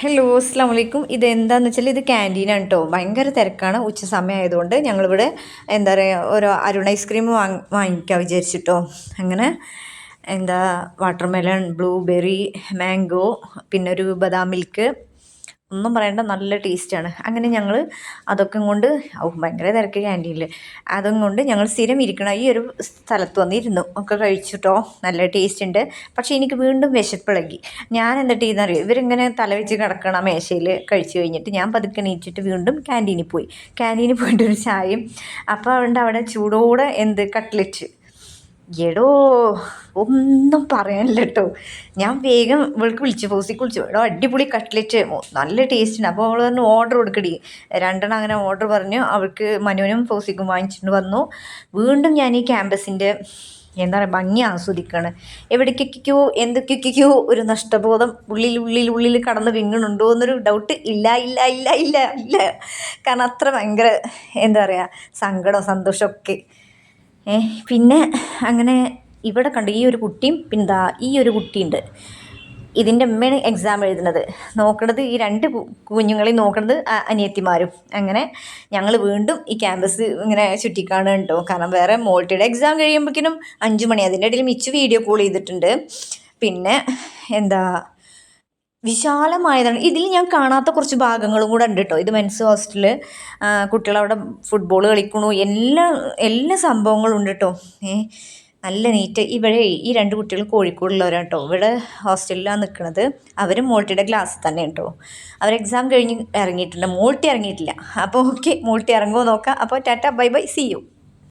Hello അസ്സാം വലൈക്കും. ഇതെന്താണെന്ന് വെച്ചാൽ ഇത് ക്യാൻറ്റീനാണ് കേട്ടോ. ഭയങ്കര തിരക്കാണ്. ഉച്ച സമയം ആയതുകൊണ്ട് ഞങ്ങളിവിടെ എന്താ പറയുക ഒരു അരുൺ ഐസ്ക്രീം വാങ്ങിക്കാൻ വിചാരിച്ചിട്ടോ. അങ്ങനെ എന്താ വാട്ടർമെലൺ, ബ്ലൂബെറി, മാംഗോ, പിന്നെ ഒരു ബദാം മിൽക്ക്, ഒന്നും പറയണ്ട, നല്ല ടേസ്റ്റാണ്. അങ്ങനെ ഞങ്ങൾ അതൊക്കെ കൊണ്ട് ഭയങ്കര തിരക്ക് ക്യാൻറ്റീനിൽ. അതും കൊണ്ട് ഞങ്ങൾ സ്ഥിരം ഇരിക്കണ ഈ ഒരു സ്ഥലത്ത് വന്നിരുന്നു. ഒക്കെ കഴിച്ചിട്ടോ, നല്ല ടേസ്റ്റ് ഉണ്ട്. പക്ഷേ എനിക്ക് വീണ്ടും വിശപ്പിളകി. ഞാൻ എന്നിട്ട് ഇതെന്നറിയോ, ഇവരിങ്ങനെ തലവെച്ച് കിടക്കണ മേശയിൽ കഴിച്ച് കഴിഞ്ഞിട്ട് ഞാൻ പതുക്കെ എണീറ്റിട്ട് വീണ്ടും ക്യാൻറ്റീനിൽ പോയി. ക്യാൻറ്റീനിൽ പോയിട്ട് ഒരു ചായയും, അപ്പോൾ അവിടെ ചൂടോടെ കട്ട്ലറ്റ്. എടോ, ഒന്നും പറയാനില്ല കേട്ടോ. ഞാൻ വേഗം ഇവൾക്ക് വിളിച്ചു, ഫോസിക്ക് വിളിച്ചു. എടോ, അടിപൊളി കട്ട്ലറ്റ്, നല്ല ടേസ്റ്റുണ്ട്. അപ്പോൾ അവൾ പറഞ്ഞു ഓർഡർ കൊടുക്കടി. രണ്ടെണ്ണം അങ്ങനെ ഓർഡർ പറഞ്ഞു. അവൾക്ക് മനുവിനും ഫോസിക്കും വാങ്ങിച്ചിട്ട് വന്നു. വീണ്ടും ഞാൻ ഈ ക്യാമ്പസിൻ്റെ എന്താ പറയുക ഭംഗി ആസ്വദിക്കുകയാണ്. എവിടേക്കൊക്കെയോ എന്തൊക്കെയൊക്കെയോ ഒരു നഷ്ടബോധം ഉള്ളിൽ കടന്ന് വിങ്ങണുണ്ടോ എന്നൊരു ഡൗട്ട്. ഇല്ല ഇല്ല ഇല്ല ഇല്ല ഇല്ല. കാരണം അത്ര ഭയങ്കര എന്താ പറയുക സങ്കടം സന്തോഷമൊക്കെ. പിന്നെ അങ്ങനെ ഇവിടെ കണ്ടു ഈ ഒരു കുട്ടിയും പിന്നെ ഈ ഒരു കുട്ടിയുണ്ട്. ഇതിൻ്റെ അമ്മയാണ് എക്സാം എഴുതുന്നത്. നോക്കണത് ഈ രണ്ട് കുഞ്ഞുങ്ങളെയും നോക്കണത് അനിയത്തിമാരും. അങ്ങനെ ഞങ്ങൾ വീണ്ടും ഈ ക്യാമ്പസ് ഇങ്ങനെ ചുറ്റിക്കാണുക കേട്ടോ. കാരണം വേറെ മോൾട്ടിയുടെ എക്സാം കഴിയുമ്പോഴേക്കും 5 മണി. അതിൻ്റെ ഇടയിൽ മിച്ചു വീഡിയോ കോൾ ചെയ്തിട്ടുണ്ട്. പിന്നെ എന്താ വിശാലമായതാണ്. ഇതിൽ ഞാൻ കാണാത്ത കുറച്ച് ഭാഗങ്ങളും കൂടെ ഉണ്ട് കേട്ടോ. ഇത് മെൻസ് ഹോസ്റ്റലിൽ കുട്ടികളവിടെ ഫുട്ബോൾ കളിക്കണു, എല്ലാ സംഭവങ്ങളും ഉണ്ട് കേട്ടോ. നല്ല നീറ്റ്. ഇവിടെ ഈ രണ്ട് കുട്ടികൾ കോഴിക്കോടുള്ളവരാണ് കേട്ടോ. ഇവിടെ ഹോസ്റ്റലിലാണ് നിൽക്കുന്നത്. അവർ മോൾട്ടിയുടെ ക്ലാസ്സിൽ തന്നെ കേട്ടോ. അവർ എക്സാം കഴിഞ്ഞ് ഇറങ്ങിയിട്ടുണ്ട്. മോൾട്ടി ഇറങ്ങിയിട്ടില്ല. അപ്പോൾ ഓക്കെ, മോൾട്ടി ഇറങ്ങുമോ നോക്കാം. അപ്പോൾ tata bye bye, see U.